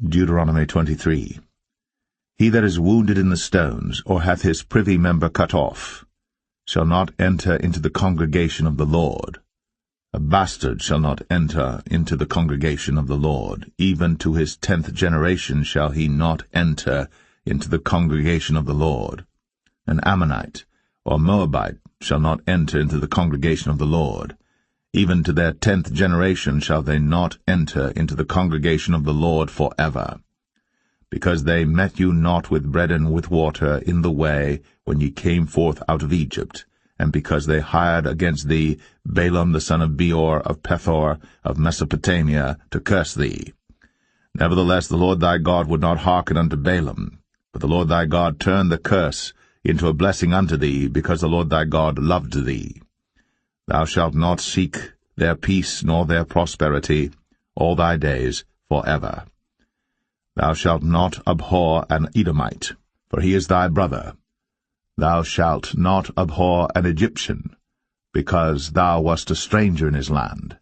Deuteronomy 23. He that is wounded in the stones, or hath his privy member cut off, shall not enter into the congregation of the Lord. A bastard shall not enter into the congregation of the Lord. Even to his 10th generation shall he not enter into the congregation of the Lord. An Ammonite or Moabite shall not enter into the congregation of the Lord. Even to their 10th generation shall they not enter into the congregation of the Lord forever. Because they met you not with bread and with water in the way when ye came forth out of Egypt, and because they hired against thee Balaam the son of Beor of Pethor of Mesopotamia to curse thee. Nevertheless the Lord thy God would not hearken unto Balaam, but the Lord thy God turned the curse into a blessing unto thee, because the Lord thy God loved thee. Thou shalt not seek their peace nor their prosperity all thy days forever. Thou shalt not abhor an Edomite, for he is thy brother. Thou shalt not abhor an Egyptian, because thou wast a stranger in his land.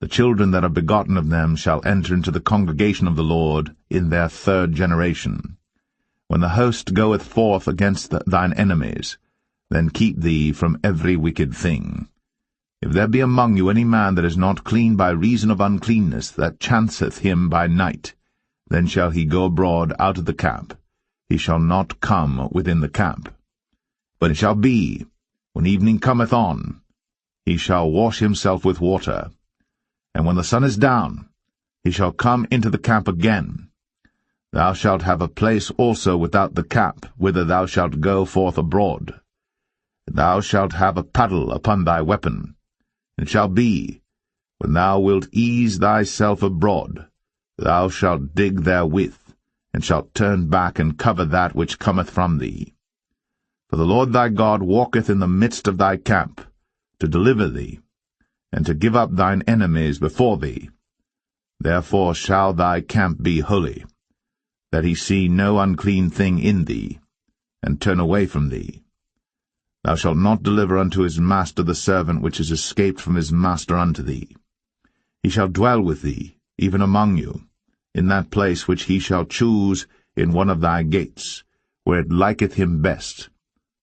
The children that are begotten of them shall enter into the congregation of the Lord in their 3rd generation. When the host goeth forth against thine enemies, then keep thee from every wicked thing. If there be among you any man that is not clean by reason of uncleanness, that chanceth him by night, then shall he go abroad out of the camp. He shall not come within the camp. But it shall be, when evening cometh on, he shall wash himself with water. And when the sun is down, he shall come into the camp again. Thou shalt have a place also without the camp, whither thou shalt go forth abroad. Thou shalt have a paddle upon thy weapon. It shall be, when thou wilt ease thyself abroad, thou shalt dig therewith, and shalt turn back and cover that which cometh from thee. For the Lord thy God walketh in the midst of thy camp, to deliver thee, and to give up thine enemies before thee. Therefore shall thy camp be holy, that he see no unclean thing in thee, and turn away from thee. Thou shalt not deliver unto his master the servant which is escaped from his master unto thee. He shall dwell with thee, even among you, in that place which he shall choose in one of thy gates, where it liketh him best.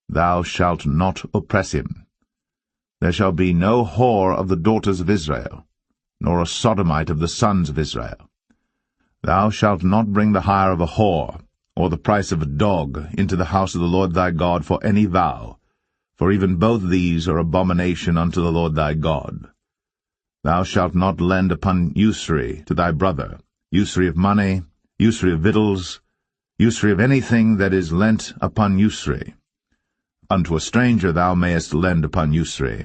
Thou shalt not oppress him. There shall be no whore of the daughters of Israel, nor a sodomite of the sons of Israel. Thou shalt not bring the hire of a whore, or the price of a dog, into the house of the Lord thy God for any vow, for even both these are abomination unto the Lord thy God. Thou shalt not lend upon usury to thy brother, usury of money, usury of victuals, usury of anything that is lent upon usury. Unto a stranger thou mayest lend upon usury,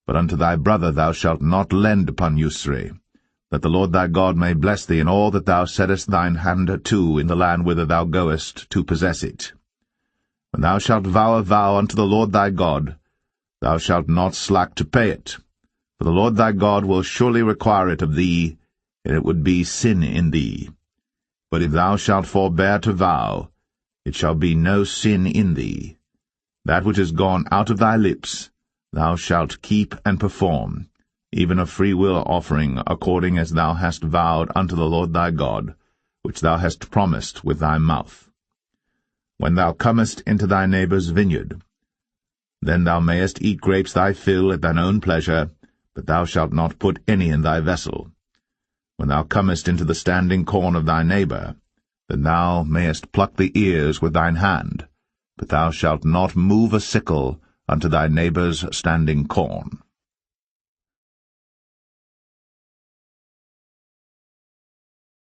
but unto thy brother thou shalt not lend upon usury, that the Lord thy God may bless thee in all that thou settest thine hand to in the land whither thou goest to possess it. When thou shalt vow a vow unto the Lord thy God, thou shalt not slack to pay it, for the Lord thy God will surely require it of thee, and it would be sin in thee. But if thou shalt forbear to vow, it shall be no sin in thee. That which is gone out of thy lips thou shalt keep and perform, even a freewill offering, according as thou hast vowed unto the Lord thy God, which thou hast promised with thy mouth. When thou comest into thy neighbour's vineyard, then thou mayest eat grapes thy fill at thine own pleasure, but thou shalt not put any in thy vessel. When thou comest into the standing corn of thy neighbour, then thou mayest pluck the ears with thine hand, but thou shalt not move a sickle unto thy neighbour's standing corn.